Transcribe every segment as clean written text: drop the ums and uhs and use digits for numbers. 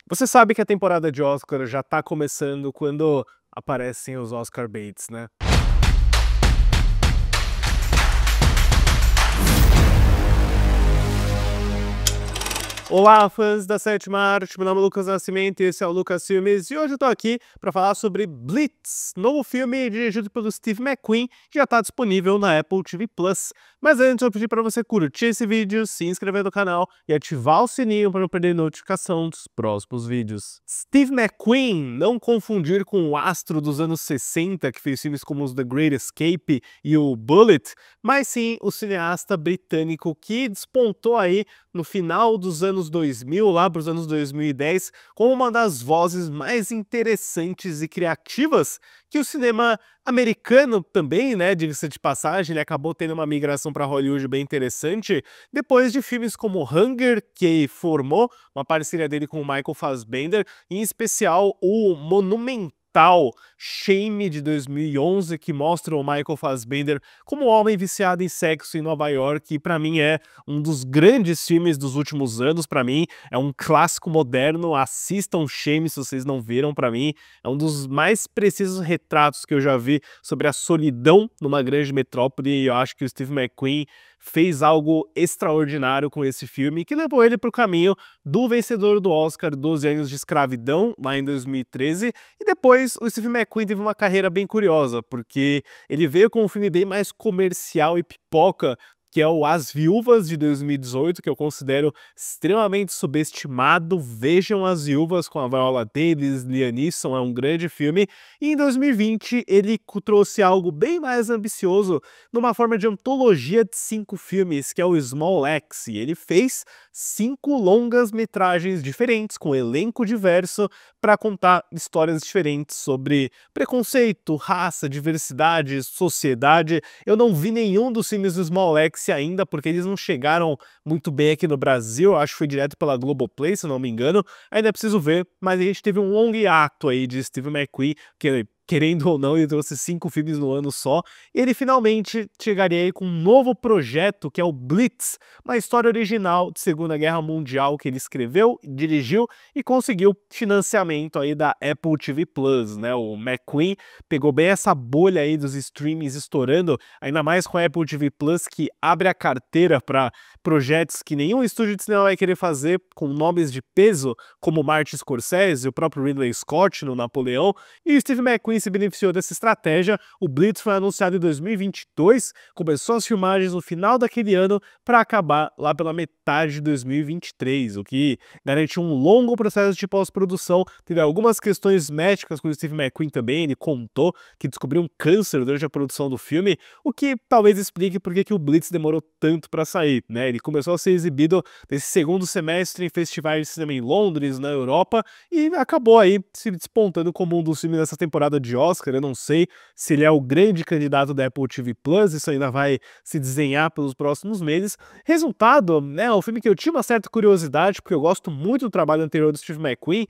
Você sabe que a temporada de Oscar já tá começando quando aparecem os Oscar baits, né? Olá, fãs da Sétima Arte, meu nome é Lucas Nascimento e esse é o Lucas Filmes, e hoje eu tô aqui para falar sobre Blitz, novo filme dirigido pelo Steve McQueen, que já está disponível na Apple TV+. Mas antes eu pedi para você curtir esse vídeo, se inscrever no canal e ativar o sininho para não perder notificação dos próximos vídeos. Steve McQueen, não confundir com o astro dos anos 60 que fez filmes como os The Great Escape e o Bullitt, mas sim o cineasta britânico que despontou aí no final dos anos 2000, lá para os anos 2010, como uma das vozes mais interessantes e criativas que o cinema americano também, né, diga-se de passagem, ele acabou tendo uma migração para Hollywood bem interessante, depois de filmes como Hunger, que formou uma parceria dele com o Michael Fassbender, em especial o monumental Shame de 2011, que mostra o Michael Fassbender como um homem viciado em sexo em Nova York, e para mim é um dos grandes filmes dos últimos anos. Para mim é um clássico moderno, assistam Shame se vocês não viram. Para mim é um dos mais precisos retratos que eu já vi sobre a solidão numa grande metrópole, e eu acho que o Steve McQueen fez algo extraordinário com esse filme, que levou ele para o caminho do vencedor do Oscar 12 anos de escravidão, lá em 2013, e depois o Steve McQueen teve uma carreira bem curiosa, porque ele veio com um filme bem mais comercial e pipoca, que é o As Viúvas, de 2018, que eu considero extremamente subestimado. Vejam As Viúvas com a Viola Davis, Liam Neeson, é um grande filme. E em 2020 ele trouxe algo bem mais ambicioso, numa forma de antologia de 5 filmes, que é o Small Axe. E ele fez 5 longas-metragens diferentes, com elenco diverso, para contar histórias diferentes sobre preconceito, raça, diversidade, sociedade. Eu não vi nenhum dos filmes do Small Axe ainda, porque eles não chegaram muito bem aqui no Brasil, acho que foi direto pela Globoplay, se não me engano. Ainda preciso ver, mas a gente teve um longo hiato aí de Steve McQueen, que, querendo ou não, ele trouxe 5 filmes no ano só, e ele finalmente chegaria aí com um novo projeto, que é o Blitz, uma história original de Segunda Guerra Mundial que ele escreveu, dirigiu e conseguiu financiamento aí da Apple TV+, né? O McQueen pegou bem essa bolha aí dos streamings estourando, ainda mais com a Apple TV+, que abre a carteira para projetos que nenhum estúdio de cinema vai querer fazer, com nomes de peso, como Martin Scorsese, o próprio Ridley Scott no Napoleão, e o Steve McQueen se beneficiou dessa estratégia. O Blitz foi anunciado em 2022, começou as filmagens no final daquele ano para acabar lá pela metade de 2023, o que garante um longo processo de pós-produção. Teve algumas questões médicas com o Steve McQueen também, ele contou que descobriu um câncer durante a produção do filme, o que talvez explique por que o Blitz demorou tanto para sair, né? Ele começou a ser exibido nesse segundo semestre em festivais de cinema em Londres, na Europa, e acabou aí se despontando como um dos filmes dessa temporada de Oscar. Eu não sei se ele é o grande candidato da Apple TV+, isso ainda vai se desenhar pelos próximos meses. Resultado, né, um filme que eu tinha uma certa curiosidade, porque eu gosto muito do trabalho anterior do Steve McQueen.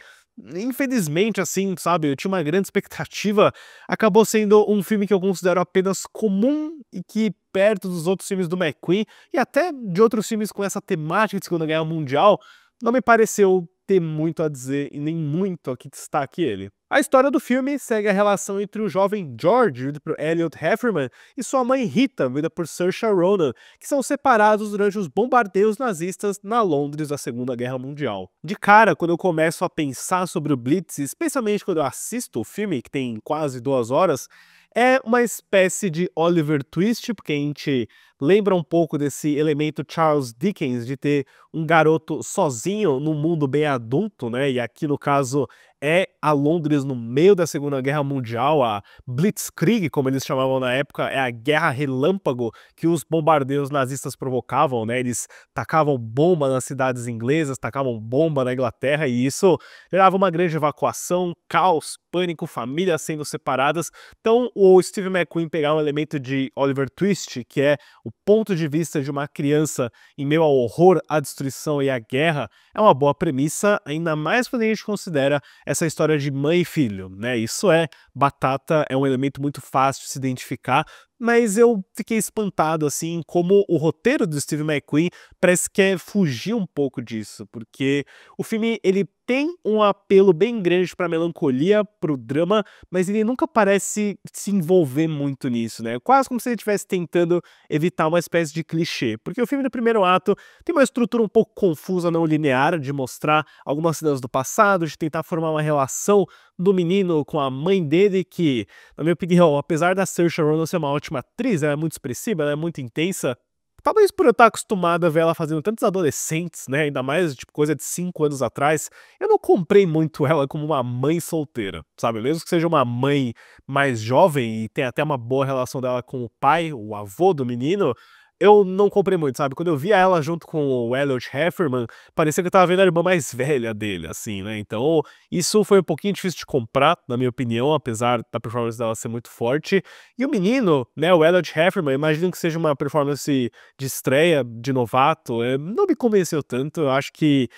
Infelizmente, assim, sabe, eu tinha uma grande expectativa, acabou sendo um filme que eu considero apenas comum e que, perto dos outros filmes do McQueen, e até de outros filmes com essa temática de Segunda Guerra Mundial, não me pareceu ter muito a dizer e nem muito a que destaque ele. A história do filme segue a relação entre o jovem George, vivido por Elliot Heffernan, e sua mãe Rita, vivida por Saoirse Ronan, que são separados durante os bombardeios nazistas na Londres da Segunda Guerra Mundial. De cara, quando eu começo a pensar sobre o Blitz, especialmente quando eu assisto o filme, que tem quase 2 horas, é uma espécie de Oliver Twist, porque a gente lembra um pouco desse elemento Charles Dickens de ter um garoto sozinho num mundo bem adulto, né? E aqui no caso é a Londres no meio da Segunda Guerra Mundial, a Blitzkrieg, como eles chamavam na época, é a guerra relâmpago que os bombardeios nazistas provocavam, né? Eles tacavam bomba nas cidades inglesas, tacavam bomba na Inglaterra, e isso gerava uma grande evacuação, caos, pânico, famílias sendo separadas. Então o Steve McQueen pegar um elemento de Oliver Twist, que é o ponto de vista de uma criança em meio ao horror, à destruição e à guerra, é uma boa premissa, ainda mais quando a gente considera essa história de mãe e filho, né? Isso é batata, é um elemento muito fácil de se identificar, mas eu fiquei espantado, assim, como o roteiro do Steve McQueen parece que quer fugir um pouco disso, porque o filme ele tem um apelo bem grande pra melancolia, pro drama, mas ele nunca parece se envolver muito nisso, né? Quase como se ele estivesse tentando evitar uma espécie de clichê, porque o filme do primeiro ato tem uma estrutura um pouco confusa, não linear, de mostrar algumas cenas do passado, de tentar formar uma relação do menino com a mãe dele, que, na minha opinião, apesar da Saoirse Ronan ser uma ótima atriz, ela é muito expressiva, ela é muito intensa. Talvez por eu estar acostumado a ver ela fazendo tantos adolescentes, né, ainda mais, tipo, coisa de 5 anos atrás, eu não comprei muito ela como uma mãe solteira, sabe? Mesmo que seja uma mãe mais jovem e tenha até uma boa relação dela com o pai, o avô do menino, eu não comprei muito, sabe? Quando eu via ela junto com o Elliot Heffernan, parecia que eu estava vendo a irmã mais velha dele, assim, né? Então, isso foi um pouquinho difícil de comprar, na minha opinião, apesar da performance dela ser muito forte. E o menino, né, o Elliot Heffernan, imagino que seja uma performance de estreia, de novato, não me convenceu tanto. Eu acho que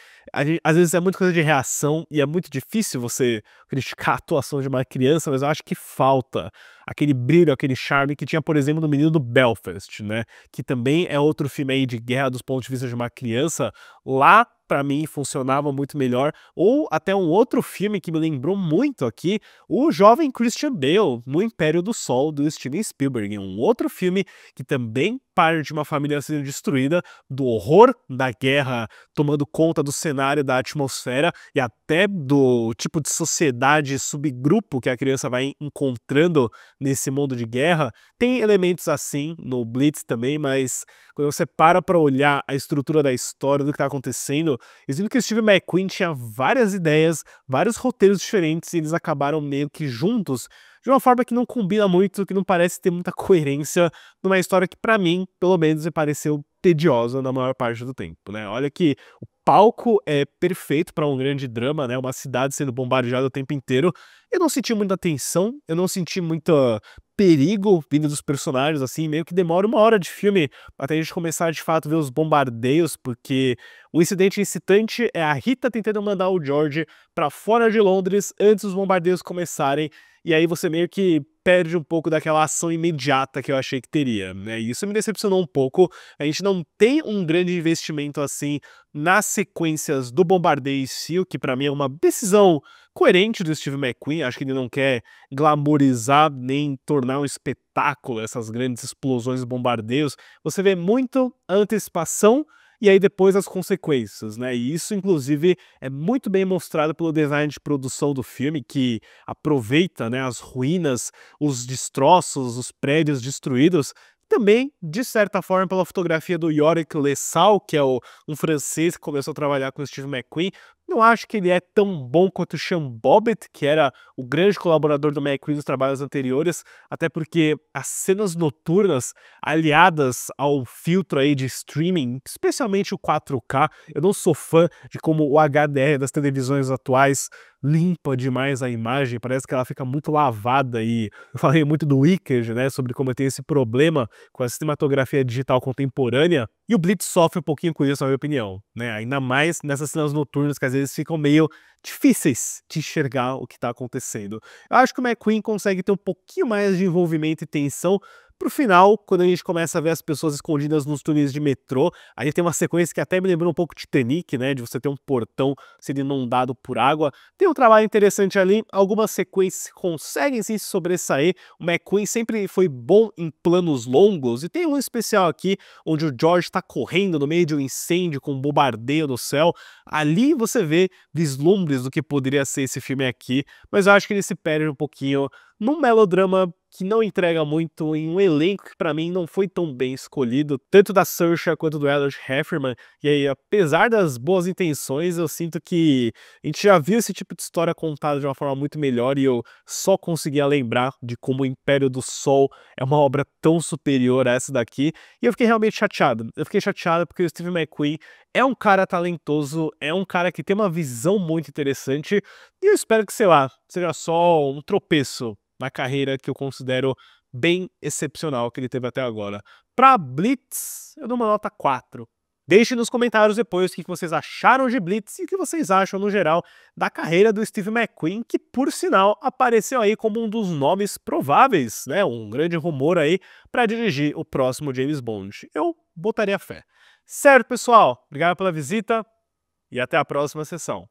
às vezes é muita coisa de reação e é muito difícil você criticar a atuação de uma criança, mas eu acho que falta aquele brilho, aquele charme que tinha, por exemplo, no menino do Belfast, né? Que também é outro filme aí de guerra dos pontos de vista de uma criança. Lá, pra mim, funcionava muito melhor. Ou até um outro filme que me lembrou muito aqui, o jovem Christian Bale, no Império do Sol, do Steven Spielberg. Um outro filme que também parte de uma família sendo destruída, do horror da guerra tomando conta do cenário, da atmosfera e até do tipo de sociedade, subgrupo que a criança vai encontrando nesse mundo de guerra. Tem elementos assim no Blitz também, mas quando você para pra olhar a estrutura da história, do que tá acontecendo, eu sinto que o Steve McQueen tinha várias ideias, vários roteiros diferentes e eles acabaram meio que juntos de uma forma que não combina muito, que não parece ter muita coerência numa história que pra mim, pelo menos, me pareceu tediosa na maior parte do tempo, né? Olha que o palco é perfeito pra um grande drama, né? Uma cidade sendo bombardeada o tempo inteiro. Eu não senti muita tensão, eu não senti muito perigo vindo dos personagens, assim, meio que demora 1 hora de filme até a gente começar de fato a ver os bombardeios, porque o incidente incitante é a Rita tentando mandar o George pra fora de Londres antes dos bombardeios começarem, e aí você meio que perde um pouco daquela ação imediata que eu achei que teria, né? E isso me decepcionou um pouco. A gente não tem um grande investimento assim nas sequências do bombardeio em si, o que pra mim é uma decisão coerente do Steve McQueen. Acho que ele não quer glamorizar nem tornar um espetáculo essas grandes explosões e bombardeios. Você vê muito a antecipação e aí depois as consequências, né? E isso, inclusive, é muito bem mostrado pelo design de produção do filme, que aproveita, né, as ruínas, os destroços, os prédios destruídos, também, de certa forma, pela fotografia do Yorick Le Saux, que é um francês que começou a trabalhar com o Steve McQueen. Não acho que ele é tão bom quanto o Sean Bobbitt, que era o grande colaborador do McQueen nos trabalhos anteriores, até porque as cenas noturnas, aliadas ao filtro aí de streaming, especialmente o 4K, eu não sou fã de como o HDR das televisões atuais limpa demais a imagem, parece que ela fica muito lavada. E eu falei muito do Wicked, né, sobre como tem esse problema com a cinematografia digital contemporânea, e o Blitz sofre um pouquinho com isso, na minha opinião, né, ainda mais nessas cenas noturnas que às vezes ficam meio difíceis de enxergar o que está acontecendo. Eu acho que o McQueen consegue ter um pouquinho mais de envolvimento e tensão pro final, quando a gente começa a ver as pessoas escondidas nos túneis de metrô. Aí tem uma sequência que até me lembrou um pouco Titanic, né, de você ter um portão sendo inundado por água. Tem um trabalho interessante ali, algumas sequências conseguem sim se sobressair. O McQueen sempre foi bom em planos longos, e tem um especial aqui, onde o George está correndo no meio de um incêndio com um bombardeio no céu. Ali você vê vislumbres do que poderia ser esse filme aqui, mas eu acho que ele se perde um pouquinho num melodrama que não entrega muito, em um elenco que pra mim não foi tão bem escolhido, tanto da Saoirse quanto do Elliot Heffernan. E aí, apesar das boas intenções, eu sinto que a gente já viu esse tipo de história contada de uma forma muito melhor, e eu só conseguia lembrar de como o Império do Sol é uma obra tão superior a essa daqui, e eu fiquei realmente chateado. Eu fiquei chateado porque o Steve McQueen é um cara talentoso, é um cara que tem uma visão muito interessante, e eu espero que, sei lá, seja só um tropeço na carreira que eu considero bem excepcional que ele teve até agora. Pra Blitz, eu dou uma nota 4. Deixe nos comentários depois o que vocês acharam de Blitz e o que vocês acham, no geral, da carreira do Steve McQueen, que, por sinal, apareceu aí como um dos nomes prováveis, né, um grande rumor aí, para dirigir o próximo James Bond. Eu botaria fé. Certo, pessoal? Obrigado pela visita e até a próxima sessão.